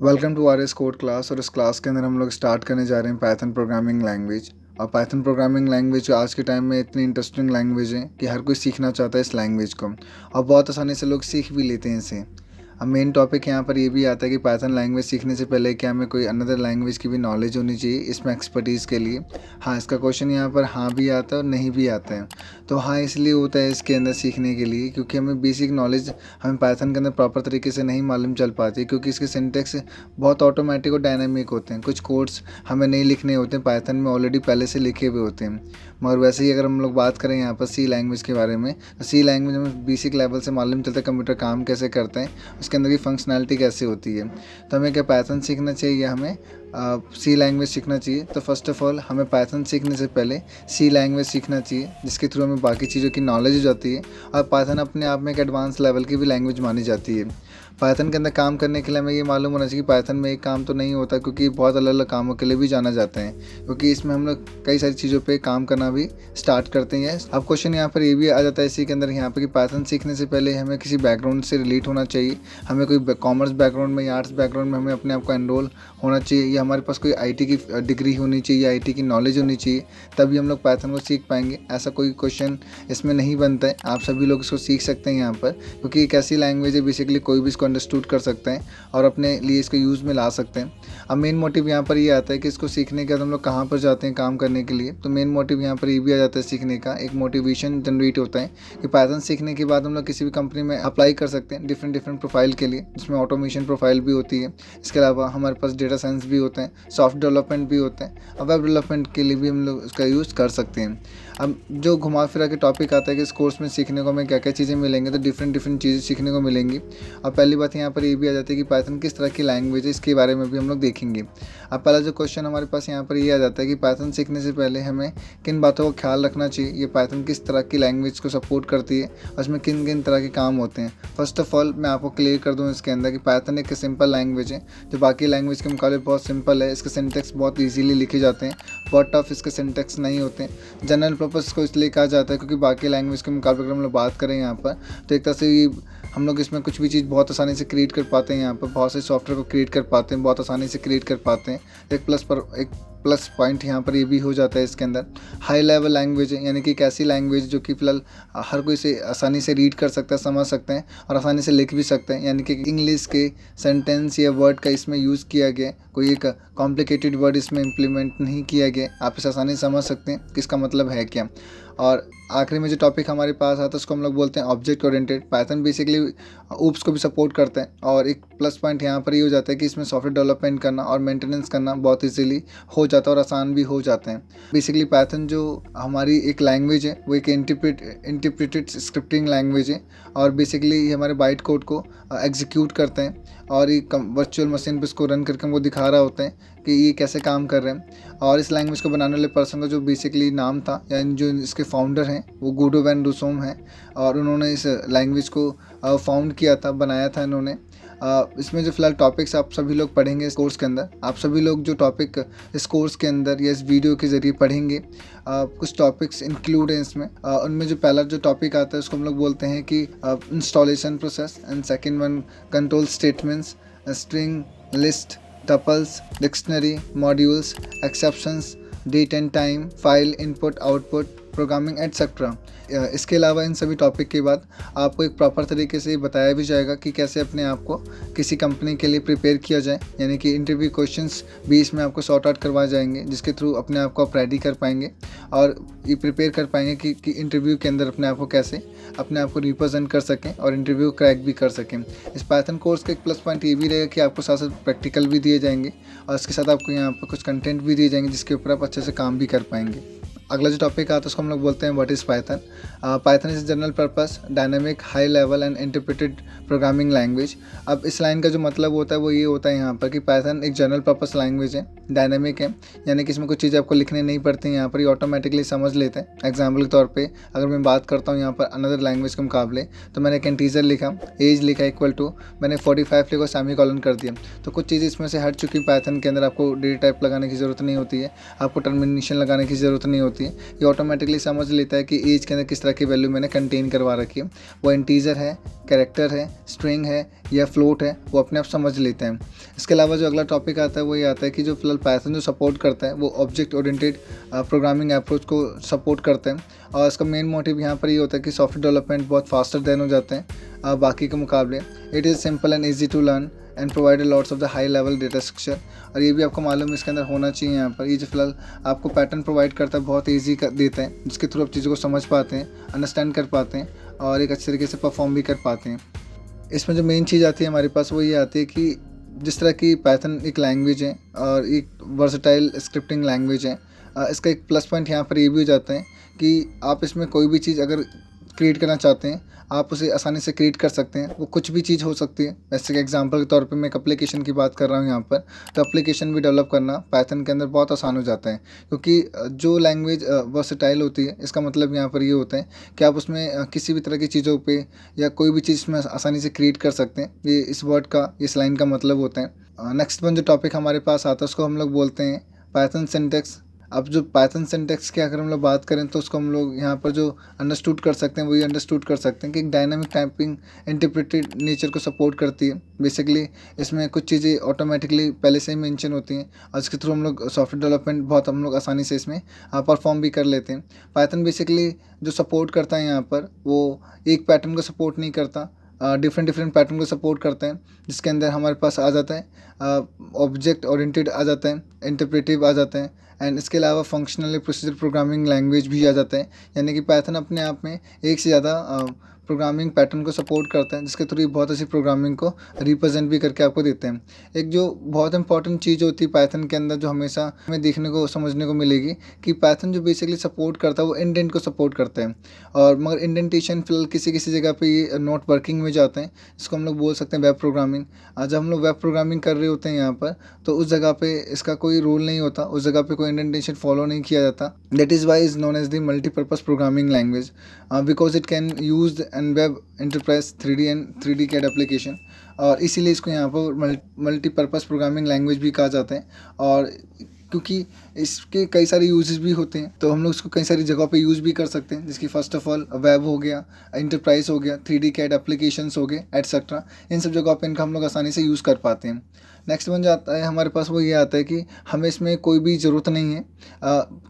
Welcome to R S code class. और इस class के अंदर हम लोग स्टार्ट करने जा रहे हैं पाइथन प्रोग्रामिंग लैंग्वेज। और पाइथन प्रोग्रामिंग लैंग्वेज आज के टाइम में इतनी इंटरेस्टिंग लैंग्वेज है कि हर कोई सीखना चाहता है इस लैंग्वेज को, और बहुत आसानी से लोग सीख भी लेते हैं इसे। अब मेन टॉपिक यहाँ पर ये भी आता है कि पाइथन लैंग्वेज सीखने से पहले क्या हमें कोई अनदर लैंग्वेज की भी नॉलेज होनी चाहिए इसमें एक्सपर्टीज़ के लिए। हाँ, इसका क्वेश्चन यहाँ पर हाँ भी आता है और नहीं भी आता है। तो हाँ इसलिए होता है इसके अंदर सीखने के लिए, क्योंकि हमें बेसिक नॉलेज हमें पाइथन के अंदर प्रॉपर तरीके से नहीं मालूम चल पाती, क्योंकि इसके सिंटेक्स बहुत ऑटोमेटिक और डायनामिक होते हैं। कुछ कोड्स हमें नहीं लिखने होते हैं, पाइथन में ऑलरेडी पहले से लिखे हुए होते हैं। मगर वैसे ही अगर हम लोग बात करें यहाँ पर सी लैंग्वेज के बारे में, तो सी लैंग्वेज हमें बेसिक लेवल से मालूम चलता है कंप्यूटर काम कैसे करते हैं, उसके अंदर की फंक्शनैलिटी कैसे होती है। तो हमें क्या पाइथन सीखना चाहिए या हमें सी लैंग्वेज सीखना चाहिए? तो फर्स्ट ऑफ ऑल हमें पाइथन सीखने से पहले सी लैंग्वेज सीखना चाहिए, जिसके थ्रू हमें बाकी चीज़ों की नॉलेज हो जाती है। और पाइथन अपने आप में एक एडवांस लेवल की भी लैंग्वेज मानी जाती है। पाइथन के अंदर काम करने के लिए हमें ये मालूम होना चाहिए कि पाइथन में एक काम तो नहीं होता, क्योंकि बहुत अलग अलग कामों के लिए भी जाना जाता है, क्योंकि इसमें हम लोग कई सारी चीज़ों पे काम करना भी स्टार्ट करते हैं। अब क्वेश्चन यहाँ पर ये भी आ जाता है इसी के अंदर यहाँ पर कि पाइथन सीखने से पहले हमें किसी बैकग्राउंड से रिलेट होना चाहिए। हमें कोई कॉमर्स बैकग्राउंड में या आर्ट्स बैकग्राउंड में हमें अपने आप को एनरोल होना चाहिए, या हमारे पास कोई आईटी की डिग्री होनी चाहिए, आईटी की नॉलेज होनी चाहिए, तभी हम लोग पाइथन को सीख पाएंगे। ऐसा कोई क्वेश्चन इसमें नहीं बनता है। आप सभी लोग इसको सीख सकते हैं यहाँ पर, क्योंकि एक ऐसी लैंग्वेज है बेसिकली कोई भी इसको अंडरस्टूड कर सकते हैं और अपने लिए इसको यूज़ में ला सकते हैं। अब मेन मोटिव यहाँ पर ये आता है कि इसको सीखने के बाद हम लोग कहाँ पर जाते हैं काम करने के लिए। तो मेन मोटिव यहाँ पर ये भी आ जाता है सीखने का, एक मोटिवेशन जनरेट होता है कि पाइथन सीखने के बाद हम लोग किसी भी कंपनी में अप्लाई कर सकते हैं डिफरेंट प्रोफाइल के लिए, जिसमें ऑटोमेशन प्रोफाइल भी होती है। इसके अलावा हमारे पास डेटा साइंस भी होते हैं, सॉफ्ट डेवलपमेंट भी होते हैं, और वेब डेवलपमेंट के लिए भी हम लोग इसका यूज़ कर सकते हैं। अब जो घुमा फिरा के टॉपिक आता है कि इस कोर्स में सीखने को हमें क्या क्या चीज़ें मिलेंगी, तो डिफरेंट चीज़ें सीखने को मिलेंगी। और पहली बात यहाँ पर ये भी आ जाती है कि पाइथन किस तरह की लैंग्वेज है, इसके बारे में भी हम लोग देखेंगे। अब पहला जो क्वेश्चन हमारे पास यहाँ पर ये आ जाता है कि पाइथन सीखने से पहले हमें किन बातों का ख्याल रखना चाहिए, ये पाइथन किस तरह की लैंग्वेज को सपोर्ट करती है और उसमें किन किन तरह के काम होते हैं। फर्स्ट ऑफ ऑल मैं आपको क्लियर कर दूँ इसके अंदर कि पाइथन एक सिंपल लैंग्वेज है, जो बाकी लैंग्वेज के मुकाबले बहुत सिंपल है। इसके सिंटेक्स बहुत ईजीली लिखे जाते हैं, बहुत टफ इसके सिंटेक्स नहीं होते हैं। जनरल पर्पस को इसलिए कहा जाता है क्योंकि बाकी लैंग्वेज के मुकाबले अगर हम लोग बात करें यहाँ पर, तो एक तरह से ये हम लोग इसमें कुछ भी चीज़ बहुत आसानी से क्रिएट कर पाते हैं। यहाँ पर बहुत से सॉफ्टवेयर को क्रिएट कर पाते हैं, बहुत आसानी से क्रिएट कर पाते हैं। एक प्लस पॉइंट यहाँ पर ये भी हो जाता है इसके अंदर। हाई लेवल लैंग्वेज है, यानी कि एक ऐसी लैंग्वेज जो कि फ़िलहाल हर कोई से आसानी से रीड कर सकता है, समझ सकते हैं और आसानी से लिख भी सकते हैं। यानी कि इंग्लिश के सेंटेंस या वर्ड का इसमें यूज़ किया गया, कोई एक कॉम्प्लिकेटेड वर्ड इसमें इम्प्लीमेंट नहीं किया गया। आप इसे आसानी से समझ सकते हैं कि इसका मतलब है क्या। और आखिरी में जो टॉपिक हमारे पास आता है उसको हम लोग बोलते हैं object oriented. Python basically oops को भी सपोर्ट करता है, और एक प्लस पॉइंट यहाँ पर ये हो जाता है कि इसमें सॉफ्टवेयर डेवलपमेंट करना और मेंटेनेंस करना बहुत इजीली हो जाता है और आसान भी हो जाते हैं। बेसिकली पाइथन जो हमारी एक लैंग्वेज है वो एक इंटरप्रेटेड स्क्रिप्टिंग लैंग्वेज है, और बेसिकली ये हमारे बाइट कोड को एग्जीक्यूट करते हैं, और ये वर्चुअल मशीन पर इसको रन करके हमको दिखा रहा होता है कि ये कैसे काम कर रहे हैं। और इस लैंग्वेज को बनाने वाले पर्सन का जो बेसिकली नाम था, यानी जो इसके फाउंडर हैं, वो गुडो वैन रूसोम हैं, और उन्होंने इस लैंग्वेज को फाउंड किया था, बनाया था इन्होंने। इसमें जो फिलहाल टॉपिक्स आप सभी लोग पढ़ेंगे इस कोर्स के अंदर, आप सभी लोग जो टॉपिक इस कोर्स के अंदर या इस वीडियो के ज़रिए पढ़ेंगे, कुछ टॉपिक्स इंक्लूड हैं इसमें। उनमें जो पहला जो टॉपिक आता है उसको हम लोग बोलते हैं कि installation process, and second one control statements, string, list, tuples, dictionary, modules, exceptions, date and time, file input output, programming etcetera. इसके अलावा इन सभी टॉपिक के बाद आपको एक प्रॉपर तरीके से बताया भी जाएगा कि कैसे अपने आप को किसी कंपनी के लिए प्रिपेयर किया जाए, यानी कि इंटरव्यू क्वेश्चंस भी इसमें आपको सॉर्ट आउट करवाए जाएंगे, जिसके थ्रू अपने आप को आप रेडी कर पाएंगे और ये प्रिपेयर कर पाएंगे कि इंटरव्यू के अंदर अपने आप को कैसे अपने आप को रिप्रेजेंट कर सकें और इंटरव्यू क्रैक भी कर सकें। इस पाइथन कोर्स का एक प्लस पॉइंट ये भी रहेगा कि आपको साथ साथ प्रैक्टिकल भी दिए जाएंगे, और इसके साथ आपको यहाँ पर कुछ कंटेंट भी दिए जाएंगे जिसके ऊपर आप अच्छे से काम भी कर पाएंगे। अगला जो टॉपिक आता है उसको हम लोग बोलते हैं what is Python. Python is general purpose dynamic high level and interpreted programming language. अब इस लाइन का जो मतलब होता है वो ये होता है यहाँ पर कि पाइथन एक जनरल पर्पस लैंग्वेज है, डायनामिक है, यानी कि इसमें कुछ चीज़ें आपको लिखने नहीं पड़ती हैं, यहाँ पर ये ऑटोमेटिकली समझ लेते हैं। एग्जाम्पल के तौर पर अगर मैं बात करता हूँ यहाँ पर अनदर लैंग्वेज के मुकाबले, तो मैंने एक इंटीजर लिखा, एज लिखा इक्वल टू, मैंने 45 लिखा, सेमीकोलन कर दिया, तो कुछ चीज़ें इसमें से हट चुकी। पाइथन के अंदर आपको डेटा टाइप लगाने की ज़रूरत नहीं होती है, आपको टर्मिनेशन लगाने की ज़रूरत नहीं होती होती है, ये ऑटोमेटिकली समझ लेता है कि एज के अंदर किस तरह की वैल्यू मैंने कंटेन करवा रखी है। वो इंटीजर है, कैरेक्टर है, स्ट्रिंग है या फ्लोट है, वो अपने आप समझ लेते हैं। इसके अलावा जो अगला टॉपिक आता है वो ये आता है कि जो फिलहाल पाइथन जो सपोर्ट करता है वो ऑब्जेक्ट ओरिएंटेड प्रोग्रामिंग अप्रोच को सपोर्ट करते हैं। और इसका मेन मोटिव यहाँ पर ये होता है कि सॉफ्टवेयर डेवलपमेंट बहुत फास्टर देन हो जाते हैं बाकी के मुकाबले। It is simple and easy to learn and provide lots of the high level data structure. और ये भी आपको मालूम है इसके अंदर होना चाहिए। यहाँ पर ये जो फिलहाल आपको पैटर्न प्रोवाइड करता है बहुत ईजी कर देता है, जिसके थ्रू आप चीज़ों को समझ पाते हैं, अंडरस्टैंड कर पाते हैं और एक अच्छे तरीके से परफॉर्म भी कर पाते हैं। इसमें जो मेन चीज़ आती है हमारे पास वो ये आती है कि जिस तरह की पाइथन एक लैंग्वेज है और एक वर्सेटाइल स्क्रिप्टिंग लैंग्वेज है, इसका एक प्लस पॉइंट यहाँ पर ये भी हो जाता है कि आप इसमें कोई भी चीज़ अगर क्रिएट करना चाहते हैं आप उसे आसानी से क्रिएट कर सकते हैं। वो कुछ भी चीज़ हो सकती है। वैसे एग्जांपल के तौर पे मैं एक एप्लीकेशन की बात कर रहा हूँ यहाँ पर, तो एप्लीकेशन भी डेवलप करना पाइथन के अंदर बहुत आसान हो जाता है, क्योंकि जो लैंग्वेज वर्सेटाइल होती है इसका मतलब यहाँ पर ये होता है कि आप उसमें किसी भी तरह की चीज़ों पे या कोई भी चीज़ में आसानी से क्रिएट कर सकते हैं। ये इस वर्ड का, इस लाइन का मतलब होता है। नेक्स्ट वन जो टॉपिक हमारे पास आता है उसको हम लोग बोलते हैं पाइथन सिंटैक्स। अब जो पाइथन सिंटैक्स की अगर हम लोग बात करें तो उसको हम लोग यहाँ पर जो अंडरस्टूड कर सकते हैं वही अंडरस्टूड कर सकते हैं कि एक डायनामिक टाइपिंग इंटरप्रेटेड नेचर को सपोर्ट करती है। बेसिकली इसमें कुछ चीज़ें ऑटोमेटिकली पहले से ही मेंशन होती हैं और इसके थ्रू हम लोग सॉफ्टवेयर डेवलपमेंट बहुत हम लोग आसानी से इसमें परफॉर्म भी कर लेते हैं। पाइथन बेसिकली जो सपोर्ट करता है यहाँ पर वो एक पैटर्न को सपोर्ट नहीं करता, डिफरेंट पैटर्न को सपोर्ट करते हैं, जिसके अंदर हमारे पास आ जाता है ऑब्जेक्ट ओरिएंटेड आ जाता है, इंटरप्रेटिव आ जाता है एंड इसके अलावा फंक्शनल प्रोसीजर प्रोग्रामिंग लैंग्वेज भी आ जाता है। यानी कि पाइथन अपने आप में एक से ज़्यादा प्रोग्रामिंग पैटर्न को सपोर्ट करता है, जिसके थ्रू ये बहुत अच्छी प्रोग्रामिंग को रिप्रेजेंट भी करके आपको देते हैं। एक जो बहुत इंपॉर्टेंट चीज़ होती है पाइथन के अंदर जो हमेशा हमें देखने को समझने को मिलेगी कि पाइथन जो बेसिकली सपोर्ट करता है वो इंडेंट को सपोर्ट करता है। और मगर इंडेंटेशन फिलहाल किसी किसी जगह पे ये नॉट वर्किंग में जाते हैं, जिसको हम लोग बोल सकते हैं वेब प्रोग्रामिंग। जब हम लोग वेब प्रोग्रामिंग कर रहे होते हैं यहाँ पर तो उस जगह पे इसका कोई रूल नहीं होता, उस जगह पे कोई इंडेंटेशन फॉलो नहीं किया जाता। That is why is known as the multipurpose programming language because it can use and web enterprise 3D and 3D CAD application. और इसीलिए इसको यहाँ पर मल्टीपर्पज़ प्रोग्रामिंग लैंग्वेज भी कहा जाता है। और क्योंकि इसके कई सारे यूजेस भी होते हैं तो हम लोग इसको कई सारी जगहों पे यूज़ भी कर सकते हैं, जिसकी फ़र्स्ट ऑफ ऑल वेब हो गया, इंटरप्राइज हो गया, 3D कैड एप्लीकेशंस हो गए एटसेट्रा। इन सब जगहों पे इनका हम लोग आसानी से यूज़ कर पाते हैं। नेक्स्ट बन जाता है हमारे पास वो ये आता है कि हमें इसमें कोई भी ज़रूरत नहीं है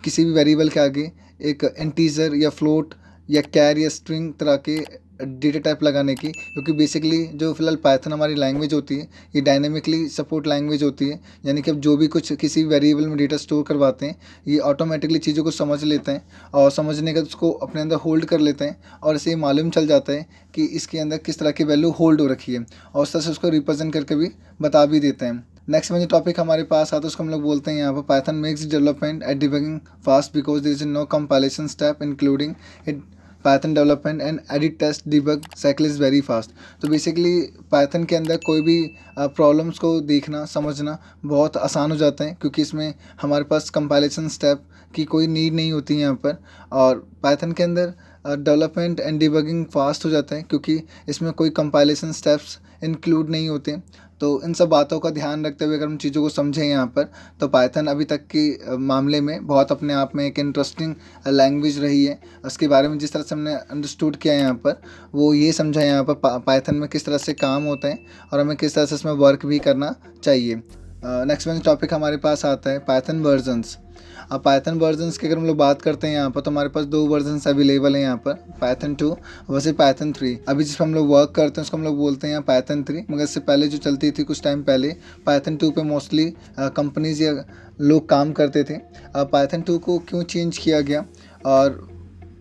किसी भी वेरिएबल के आगे एक इंटीजर या फ्लोट या कैर या स्ट्रिंग तरह के डेटा टाइप लगाने की, क्योंकि बेसिकली जो फिलहाल पाइथन हमारी लैंग्वेज होती है ये डायनेमिकली सपोर्ट लैंग्वेज होती है। यानी कि अब जो भी कुछ किसी वेरिएबल में डेटा स्टोर करवाते हैं ये ऑटोमेटिकली चीज़ों को समझ लेता है और समझने का उसको अपने अंदर होल्ड कर लेता है और इसे मालूम चल जाता है कि इसके अंदर किस तरह की वैल्यू होल्ड हो रखी है और उस तरह से उसको रिप्रेजेंट करके भी बता भी देते हैं। नेक्स्ट में जो टॉपिक हमारे पास आता है उसको हम लोग बोलते हैं यहाँ पर Python makes development at debugging fast because there is no compilation step including it Python development and edit test debug cycle is very fast. तो बेसिकली पाइथन के अंदर कोई भी प्रॉब्लम्स को देखना समझना बहुत आसान हो जाता है, क्योंकि इसमें हमारे पास कंपाइलेशन स्टेप की कोई नीड नहीं होती है यहाँ पर। और पाइथन के अंदर डेवलपमेंट एंड डिबगिंग फास्ट हो जाता है क्योंकि इसमें कोई कंपाइलेशन स्टेप्स इंक्लूड नहीं होते। तो इन सब बातों का ध्यान रखते हुए अगर हम चीज़ों को समझें यहाँ पर तो पाइथन अभी तक के मामले में बहुत अपने आप में एक इंटरेस्टिंग लैंग्वेज रही है। उसके बारे में जिस तरह से हमने अंडरस्टूड किया यहाँ पर वो ये समझा यहाँ पर पाइथन में किस तरह से काम होता है और हमें किस तरह से इसमें वर्क भी करना चाहिए। नेक्स्ट वन टॉपिक हमारे पास आता है पाइथन वर्जन्स। अब पाइथन वर्जन्स की अगर हम लोग बात करते हैं यहाँ पर तो हमारे पास 2 वर्जन्स अवेलेबल हैं यहाँ पर, पाइथन 2 वैसे पाइथन 3। अभी जिस पर हम लोग वर्क करते हैं उसको हम लोग बोलते हैं पाइथन 3, मगर इससे पहले जो चलती थी कुछ टाइम पहले पाइथन 2 पे मोस्टली कंपनीज या लोग काम करते थे। पाइथन 2 को क्यों चेंज किया गया और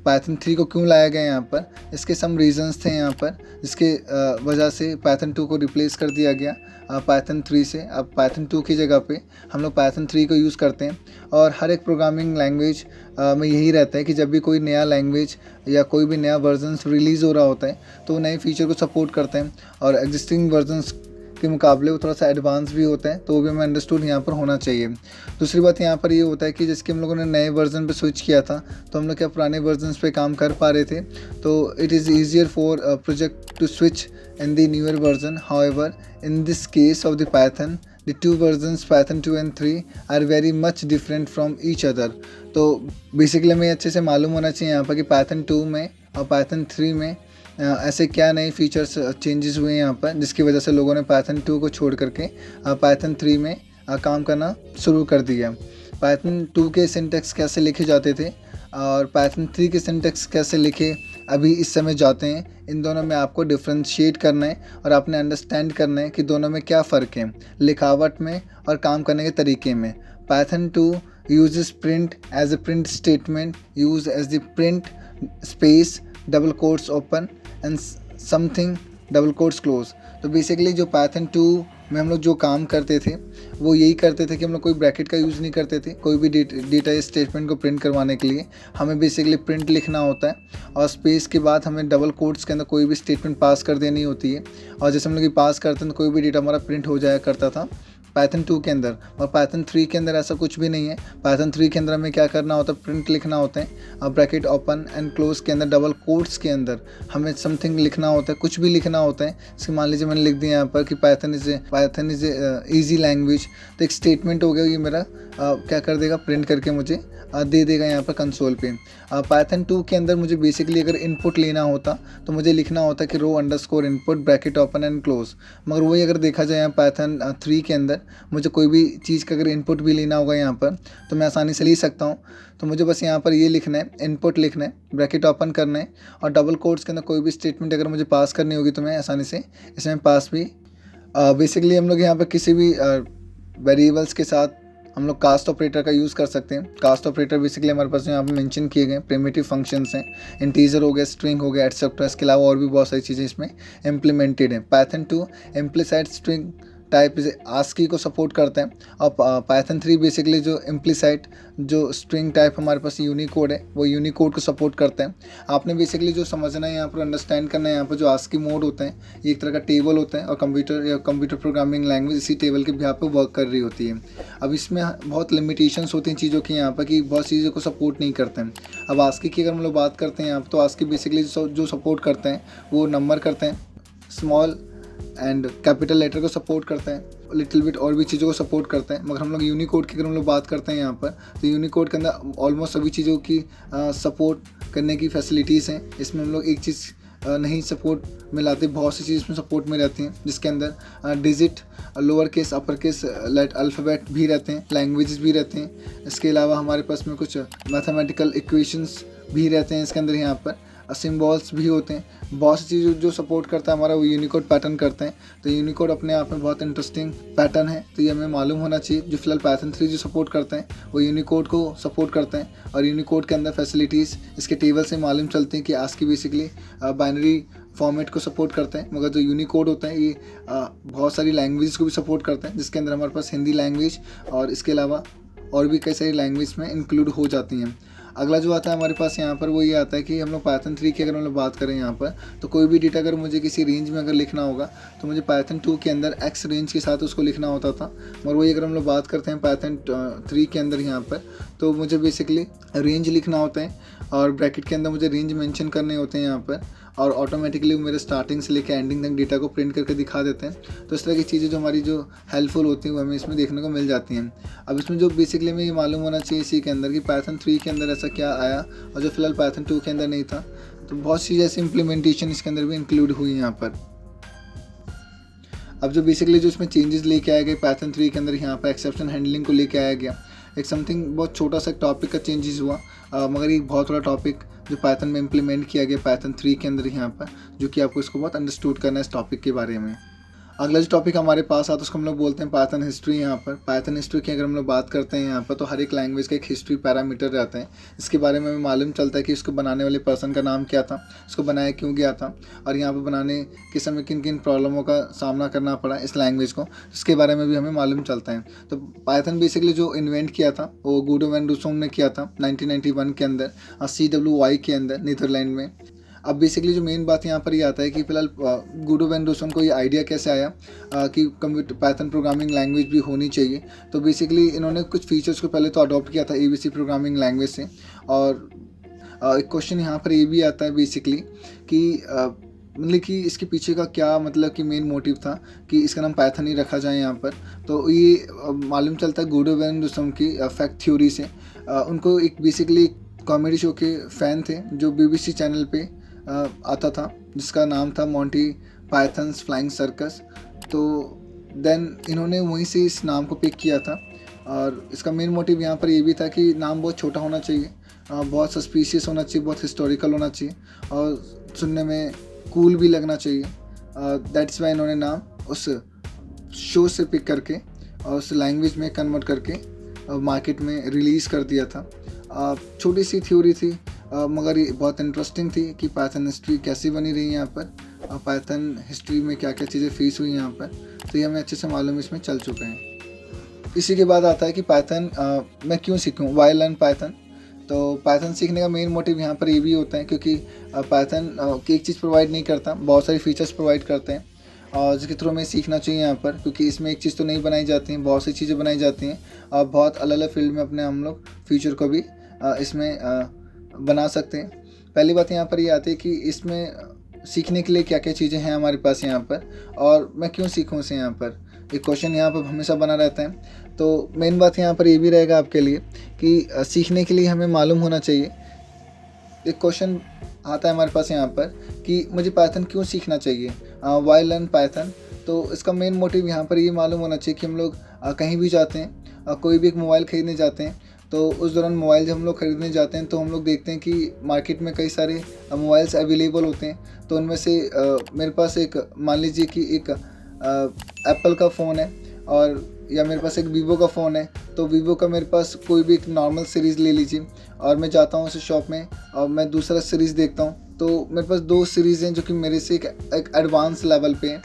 पाइथन 3 को क्यों लाया गया यहाँ पर, इसके सम रीजंस थे यहाँ पर, जिसके वजह से पाइथन 2 को रिप्लेस कर दिया गया पाइथन 3 से। अब पाइथन 2 की जगह पे हम लोग पाइथन 3 को यूज़ करते हैं। और हर एक प्रोग्रामिंग लैंग्वेज में यही रहता है कि जब भी कोई नया लैंग्वेज या कोई भी नया वर्जन्स रिलीज़ हो रहा होता है तो नए फीचर को सपोर्ट करते हैं और एग्जिस्टिंग वर्जन्स के मुकाबले वो थोड़ा सा एडवांस भी होता है, तो वो भी हमें अंडरस्टूड यहाँ पर होना चाहिए। दूसरी बात यहाँ पर ये होता है कि जैसे कि हम लोगों ने नए वर्जन पे स्विच किया था तो हम लोग क्या पुराने वर्जन्स पे काम कर पा रहे थे, तो it is easier for project to switch in the newer version. However in this case of the Python the two versions Python 2 and 3 are very much different from each other। तो basically हमें अच्छे से मालूम होना चाहिए यहाँ पर कि पाइथन 2 में और पाइथन 3 में ऐसे क्या नए फीचर्स चेंजेस हुए हैं यहाँ पर, जिसकी वजह से लोगों ने पाइथन 2 को छोड़ करके पाइथन 3 में काम करना शुरू कर दिया। पाइथन 2 के सिंटैक्स कैसे लिखे जाते थे और पाइथन 3 के सिंटैक्स कैसे लिखे अभी इस समय जाते हैं, इन दोनों में आपको डिफ्रेंशिएट करना है और आपने अंडरस्टैंड करना है कि दोनों में क्या फ़र्क है लिखावट में और काम करने के तरीके में। Python 2 uses print as a print statement used as the print space double quotes open and something double quotes close। तो बेसिकली जो पाइथन 2 में हम लोग जो काम करते थे वो यही करते थे कि हम लोग कोई ब्रैकेट का यूज़ नहीं करते थे। कोई भी डेटा स्टेटमेंट को प्रिंट करवाने के लिए हमें बेसिकली प्रिंट लिखना होता है और स्पेस के बाद हमें डबल कोट्स के अंदर कोई भी स्टेटमेंट पास कर देनी होती है और जैसे हम लोग पास करते हैं तो कोई भी डेटा हमारा प्रिंट हो जाया करता था पाइथन 2 के अंदर। और पाइथन 3 के अंदर ऐसा कुछ भी नहीं है। पाइथन 3 के अंदर हमें क्या करना होता है, प्रिंट लिखना होता है और ब्रैकेट ओपन एंड क्लोज के अंदर डबल कोट्स के अंदर हमें समथिंग लिखना होता है, कुछ भी लिखना होता है। जैसे मान लीजिए मैंने लिख दिया यहाँ पर कि पाइथन इज़ ईजी लैंग्वेज, तो एक स्टेटमेंट हो गया ये मेरा क्या कर देगा, प्रिंट करके मुझे दे देगा यहाँ पर कंसोल पे। पाइथन 2 के अंदर मुझे बेसिकली अगर इनपुट लेना होता तो मुझे लिखना होता कि raw underscore input bracket open and close. मगर वही अगर देखा जाए पाइथन 3 के अंदर मुझे कोई भी चीज़ का अगर इनपुट भी लेना होगा यहाँ पर तो मैं आसानी से लिख सकता हूँ। तो मुझे बस यहाँ पर ये लिखना है, इनपुट लिखना है, ब्रैकेट ओपन करना है और डबल कोट्स के अंदर कोई भी स्टेटमेंट अगर मुझे पास करनी होगी तो मैं आसानी से इसमें पास भी बेसिकली हम लोग यहाँ पर किसी भी वेरिएबल्स के साथ हम लोग कास्ट ऑपरेटर का यूज़ कर सकते हैं। कास्ट ऑपरेटर बेसिकली हमारे पास यहाँ पे मेंशन किए गए प्रिमिटिव फंक्शंस हैं, इंटीजर हो गया, स्ट्रिंग हो गया, एटसेट्रा। इसके अलावा और भी बहुत सारी चीज़ें इसमें इम्प्लीमेंटेड हैं। पाइथन 2 इम्प्लिसाइट स्ट्रिंग टाइप आस्की को सपोर्ट करता है और पाइथन 3 बेसिकली जो इम्प्लिसाइट जो स्ट्रिंग टाइप हमारे पास यूनिकोड है वो यूनिकोड को सपोर्ट करता है। आपने बेसिकली जो समझना है यहाँ पर, अंडरस्टैंड करना है यहाँ पर, जो आस्की मोड होता है ये एक तरह का टेबल होता है और कंप्यूटर प्रोग्रामिंग लैंग्वेज इसी टेबल के बिहाफ पे वर्क कर रही होती है। अब इसमें बहुत लिमिटेशंस होती हैं चीज़ों की यहाँ पर कि बहुत चीज़ों को सपोर्ट नहीं करते हैं। अब आस्की की अगर हम लोग बात करते हैं यहाँ पर तो आस्की बेसिकली जो सपोर्ट करते हैं वो नंबर करते हैं, स्मॉल एंड कैपिटल लेटर को सपोर्ट करता है, लिटिल बिट और भी चीज़ों को सपोर्ट करता है। मगर हम लोग यूनिकोड की अगर हम लोग बात करते हैं यहाँ पर तो यूनिकोड के अंदर ऑलमोस्ट सभी चीज़ों की सपोर्ट करने की फैसिलिटीज़ हैं। इसमें हम लोग एक चीज़ नहीं सपोर्ट में लाते, बहुत सी चीज़ इसमें सपोर्ट में रहती हैं जिसके अंदर digit, lower case, upper case, alphabet भी रहते हैं, लैंग्वेजेस भी रहते हैं। इसके अलावा हमारे पास में कुछ मैथमेटिकल इक्वेशंस भी रहते हैं इसके अंदर, यहाँ पर सिम्बॉल्स भी होते हैं। बहुत सी चीज़ जो सपोर्ट करता है हमारा वो यूनिकोड पैटर्न करते हैं। तो यूनिकोड अपने आप में बहुत इंटरेस्टिंग पैटर्न है, तो ये हमें मालूम होना चाहिए। जो फिलहाल पाइथन 3 जो सपोर्ट करते हैं वो यूनिकोड को सपोर्ट करते हैं और यूनिकोड के अंदर फैसिलिटीज़ इसके टेबल से मालूम चलती हैं कि आस्की बेसिकली बाइनरी फॉर्मेट को सपोर्ट करते हैं। मगर जो यूनिकोड होता है ये बहुत सारी लैंग्वेज को भी सपोर्ट करते हैं, जिसके अंदर हमारे पास हिंदी लैंग्वेज और इसके अलावा और भी कई सारी लैंग्वेज में इंक्लूड हो जाती हैं। अगला जो आता है हमारे पास यहाँ पर वो ये आता है कि हम लोग पाइथन 3 की अगर हम लोग बात करें यहाँ पर तो कोई भी डेटा अगर मुझे किसी रेंज में अगर लिखना होगा तो मुझे पाइथन 2 के अंदर एक्स रेंज के साथ उसको लिखना होता था। और वही अगर हम लोग बात करते हैं पाइथन 3 के अंदर यहाँ पर तो मुझे बेसिकली रेंज लिखना होता है और ब्रैकेट के अंदर मुझे रेंज मेंशन करने होते हैं यहाँ पर और ऑटोमेटिकली मेरे स्टार्टिंग से लेकर एंडिंग तक डेटा को प्रिंट करके दिखा देते हैं। तो इस तरह की चीज़ें जो हमारी जो हेल्पफुल होती हैं वो हमें इसमें देखने को मिल जाती हैं। अब इसमें जो बेसिकली हमें ये मालूम होना चाहिए इसी के अंदर कि पाइथन 3 के अंदर ऐसा क्या आया और जो फिलहाल पाइथन 2 के अंदर नहीं था। तो बहुत सी ऐसी इम्प्लीमेंटेशन इसके अंदर भी इंक्लूड हुई यहाँ पर। अब जो बेसिकली जो इसमें चेंजेस लेके आए गए पाइथन 3 के अंदर, यहाँ पर एक्सेप्शन हैंडलिंग को लेके आया गया। एक समथिंग बहुत छोटा सा टॉपिक का चेंजेस हुआ मगर एक बहुत बड़ा टॉपिक जो पाइथन में इम्प्लीमेंट किया गया पाइथन 3 के अंदर यहाँ पर, जो कि आपको इसको बहुत अंडरस्टूड करना है इस टॉपिक के बारे में। अगला जो टॉपिक हमारे पास आता है उसको हम लोग बोलते हैं पाइथन हिस्ट्री। यहाँ पर पाइथन हिस्ट्री की अगर हम लोग बात करते हैं यहाँ पर तो हर एक लैंग्वेज का एक हिस्ट्री पैरामीटर रहता है। इसके बारे में हमें मालूम चलता है कि इसको बनाने वाले पर्सन का नाम क्या था, इसको बनाया क्यों गया था और यहाँ पर बनाने के समय किन किन प्रॉब्लमों का सामना करना पड़ा इस लैंग्वेज को, इसके बारे में भी हमें मालूम चलता है। तो पाइथन बेसिकली जो इन्वेंट किया था वो गुडो वैन रूसोम ने किया था 1991 के अंदर CWY के अंदर नीदरलैंड में। अब बेसिकली जो मेन बात यहाँ पर ये आता है कि फिलहाल गुडो वैन रूसोम को ये आइडिया कैसे आया कि कंप्यूटर पाइथन प्रोग्रामिंग लैंग्वेज भी होनी चाहिए। तो बेसिकली इन्होंने कुछ फीचर्स को पहले तो अडॉप्ट किया था ABC प्रोग्रामिंग लैंग्वेज से। और एक क्वेश्चन यहाँ पर ये भी आता है बेसिकली कि मतलब कि इसके पीछे का क्या मतलब कि मेन मोटिव था कि इसका नाम पाइथन ही रखा जाए यहाँ पर। तो ये मालूम चलता है गुडो वैन दुसम की फैक्ट थ्योरी से। उनको एक बेसिकली कॉमेडी शो के फ़ैन थे जो बीबीसी चैनल पे आता था, जिसका नाम था मोंटी पाइथन्स फ्लाइंग सर्कस। तो देन इन्होंने वहीं से इस नाम को पिक किया था। और इसका मेन मोटिव यहाँ पर ये भी था कि नाम बहुत छोटा होना चाहिए, बहुत सस्पिशियस होना चाहिए, बहुत हिस्टोरिकल होना चाहिए और सुनने में कूल भी लगना चाहिए। दैट्स वाई इन्होंने नाम उस शो से पिक करके और उस लैंग्वेज में कन्वर्ट करके मार्केट में रिलीज़ कर दिया था। छोटी सी थ्योरी थी, मगर ये बहुत इंटरेस्टिंग थी कि पाइथन हिस्ट्री कैसी बनी रही यहाँ पर, पाइथन हिस्ट्री में क्या क्या चीज़ें फेस हुई यहाँ पर। तो ये हमें अच्छे से मालूम इसमें चल चुके हैं। इसी के बाद आता है कि पाइथन मैं क्यों सीखूं, वाई लर्न पाइथन। तो पाइथन सीखने का मेन मोटिव यहाँ पर ये भी होता है क्योंकि पाइथन एक चीज़ प्रोवाइड नहीं करता, बहुत सारी फीचर्स प्रोवाइड करते हैं और जिसके थ्रू हमें सीखना चाहिए यहाँ पर, क्योंकि इसमें एक चीज़ तो नहीं बनाई जाती हैं, बहुत सी चीज़ें बनाई जाती हैं और बहुत अलग अलग फील्ड में अपने हम लोग फ्यूचर को भी इसमें बना सकते हैं। पहली बात यहाँ पर ये आती है कि इसमें सीखने के लिए क्या क्या चीज़ें हैं हमारे पास यहाँ पर और मैं क्यों सीखूँ इसे यहाँ पर, एक क्वेश्चन यहाँ पर हमेशा बना रहता है। तो मेन बात यहाँ पर ये भी रहेगा आपके लिए कि सीखने के लिए हमें मालूम होना चाहिए। एक क्वेश्चन आता है हमारे पास यहाँ पर कि मुझे पाइथन क्यों सीखना चाहिए, वाई लर्न पाइथन। तो इसका मेन मोटिव यहाँ पर ये मालूम होना चाहिए कि हम लोग कहीं भी जाते हैं, कोई भी एक मोबाइल ख़रीदने जाते हैं, तो उस दौरान मोबाइल जब हम लोग ख़रीदने जाते हैं तो हम लोग देखते हैं कि मार्केट में कई सारे मोबाइल्स अवेलेबल होते हैं। तो उनमें से मेरे पास एक, मान लीजिए कि एक एप्पल का फ़ोन है और या मेरे पास एक वीवो का फ़ोन है। तो वीवो का मेरे पास कोई भी एक नॉर्मल सीरीज़ ले लीजिए और मैं जाता हूँ उस शॉप में और मैं दूसरा सीरीज़ देखता हूँ, तो मेरे पास दो सीरीज़ हैं जो कि मेरे से एक एडवांस लेवल पे हैं।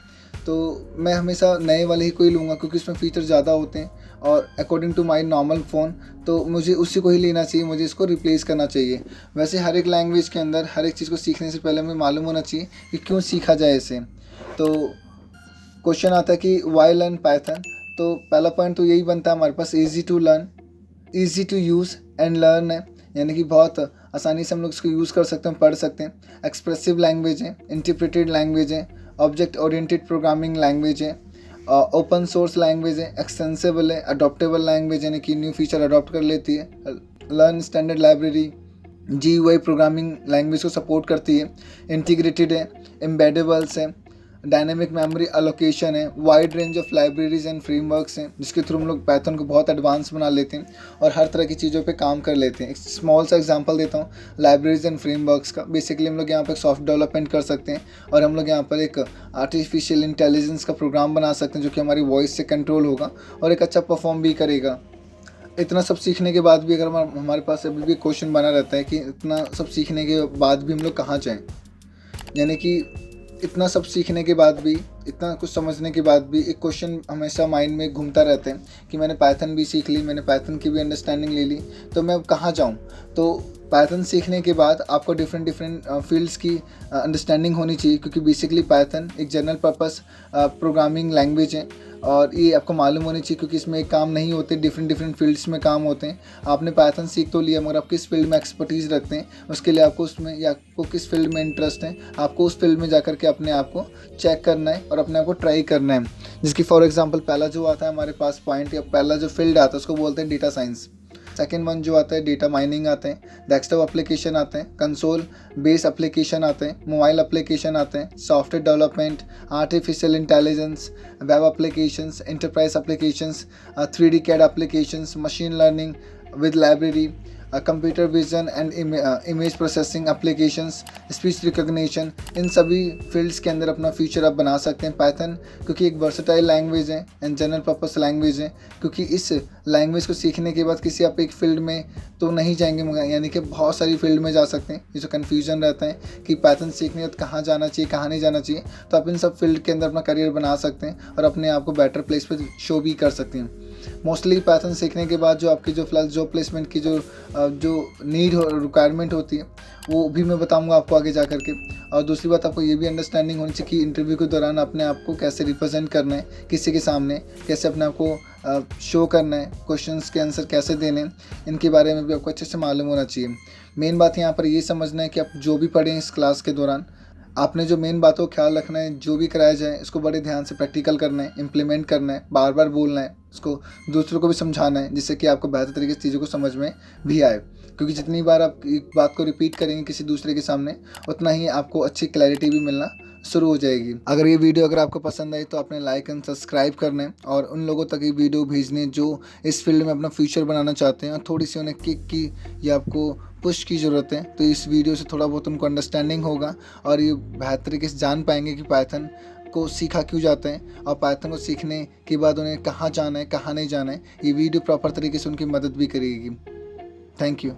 तो मैं हमेशा नए वाले ही कोई लूँगा क्योंकि उसमें फ़ीचर ज़्यादा होते हैं और according to my normal phone, तो मुझे उसी को ही लेना चाहिए, मुझे इसको रिप्लेस करना चाहिए। वैसे हर एक लैंग्वेज के अंदर हर एक चीज़ को सीखने से पहले हमें मालूम होना चाहिए कि क्यों सीखा जाए इसे। तो क्वेश्चन आता है कि वाई लर्न पाइथन। तो पहला पॉइंट तो यही बनता है हमारे पास, easy to learn, easy to use and learn है, यानी कि बहुत आसानी से हम लोग इसको यूज़ कर सकते हैं, पढ़ सकते हैं। एक्सप्रेसिव लैंग्वेज है, इंटरप्रेटेड लैंग्वेज है, ऑब्जेक्ट ओरिएंटेड प्रोग्रामिंग लैंग्वेज है, ओपन सोर्स लैंग्वेज है, एक्सटेंसिबल है, अडॉप्टेबल लैंग्वेज यानी कि न्यू फीचर अडॉप्ट कर लेती है, learn standard library, GUI programming language को सपोर्ट करती है, इंटीग्रेटेड है, एम्बेडेबल्स है, डायनेमिक मेमोरी एलोकेशन है, wide range of libraries and frameworks हैं जिसके थ्रू हम लोग पाइथन को बहुत एडवांस बना लेते हैं और हर तरह की चीज़ों पे काम कर लेते हैं। एक स्मॉल सा एग्जांपल देता हूँ लाइब्रेरीज एंड फ्रेमवर्क्स का। बेसिकली हम लोग यहाँ पर सॉफ्ट डेवलपमेंट कर सकते हैं और हम लोग यहाँ पर एक आर्टिफिशियल इंटेलिजेंस का प्रोग्राम बना सकते हैं जो कि हमारी वॉइस से कंट्रोल होगा और एक अच्छा परफॉर्म भी करेगा। इतना सब सीखने के बाद भी अगर हमारे पास अभी भी क्वेश्चन बना रहता है कि इतना सब सीखने के बाद भी हम लोग कहाँ जाएँ, यानी कि इतना सब सीखने के बाद भी, इतना कुछ समझने के बाद भी एक क्वेश्चन हमेशा माइंड में घूमता रहता है कि मैंने पाइथन भी सीख ली, मैंने पाइथन की भी अंडरस्टैंडिंग ले ली, तो मैं अब कहाँ जाऊँ। तो पाइथन सीखने के बाद आपको डिफरेंट फील्ड्स की अंडरस्टैंडिंग होनी चाहिए क्योंकि बेसिकली पाइथन एक जनरल पर्पस प्रोग्रामिंग लैंग्वेज है और ये आपको मालूम होनी चाहिए क्योंकि इसमें एक काम नहीं होते, डिफरेंट फील्ड्स में काम होते हैं। आपने पाइथन सीख तो लिया मगर आप किस फील्ड में एक्सपर्टीज़ रखते हैं, उसके लिए आपको उसमें, या आपको किस फील्ड में इंटरेस्ट है, आपको उस फील्ड में जाकर के अपने आप को चेक करना है और अपने आप को ट्राई करना है। जिसकी फॉर एग्जांपल पहला जो आता है हमारे पास पॉइंट या पहला जो फील्ड आता है उसको बोलते हैं डेटा साइंस। सेकेंड वन जो आता है डेटा माइनिंग आते हैं, डेस्कटॉप एप्लीकेशन आते हैं, कंसोल बेस एप्लीकेशन आते हैं, मोबाइल एप्लीकेशन आते हैं, software development, artificial intelligence, web applications, enterprise applications, 3D CAD applications, machine learning with library, computer vision and image processing applications, speech recognition. इन सभी फील्ड्स के अंदर अपना फ्यूचर आप बना सकते हैं। पाइथन क्योंकि एक वर्सेटाइल लैंग्वेज है एंड जनरल पर्पस लैंग्वेज है, क्योंकि इस लैंग्वेज को सीखने के बाद किसी आप एक फील्ड में तो नहीं जाएंगे मगर यानी कि बहुत सारी फील्ड में जा सकते हैं। ये जो कन्फ्यूजन रहता है कि पाइथन सीखने के बाद कहाँ जाना चाहिए कहाँ नहीं जाना चाहिए, तो आप इन सब फील्ड के अंदर अपना करियर बना सकते हैं और अपने आप को बेटर प्लेस पर शो भी कर सकते हैं। मोस्टली पाइथन सीखने के बाद जो आपकी जो फिलहाल जॉब प्लेसमेंट की जो नीड रिक्वायरमेंट होती है वो भी मैं बताऊंगा आपको आगे जा कर के। और दूसरी बात आपको ये भी अंडरस्टैंडिंग होनी चाहिए कि इंटरव्यू के दौरान अपने आप को कैसे रिप्रेजेंट करना है किसी के सामने, कैसे अपने आप को शो करना है, क्वेश्चंस के आंसर कैसे देने, इनके बारे में भी आपको अच्छे से मालूम होना चाहिए। मेन बात यहाँ पर ये समझना है कि आप जो भी पढ़ें इस क्लास के दौरान आपने जो मेन बातों का ख्याल रखना है, जो भी कराया जाए इसको बड़े ध्यान से प्रैक्टिकल करना है, इम्प्लीमेंट करना है, बार बार बोलना है, उसको दूसरों को भी समझाना है, जिससे कि आपको बेहतर तरीके से चीज़ों को समझ में भी आए। क्योंकि जितनी बार आप एक बात को रिपीट करेंगे किसी दूसरे के सामने, उतना ही आपको अच्छी क्लैरिटी भी मिलना शुरू हो जाएगी। अगर ये वीडियो अगर आपको पसंद आई तो आपने लाइक एंड सब्सक्राइब करना है और उन लोगों तक ये वीडियो भेजने जो इस फील्ड में अपना फ्यूचर बनाना चाहते हैं और थोड़ी सी उन्हें किक की या आपको पुश की ज़रूरत है। तो इस वीडियो से थोड़ा बहुत उनको अंडरस्टैंडिंग होगा और ये बेहतर तरीके से जान पाएंगे कि पाइथन को सीखा क्यों जाता है और पाइथन को सीखने के बाद उन्हें कहाँ जाना है, कहाँ नहीं जाना है। ये वीडियो प्रॉपर तरीके से उनकी मदद भी करेगी। Thank you.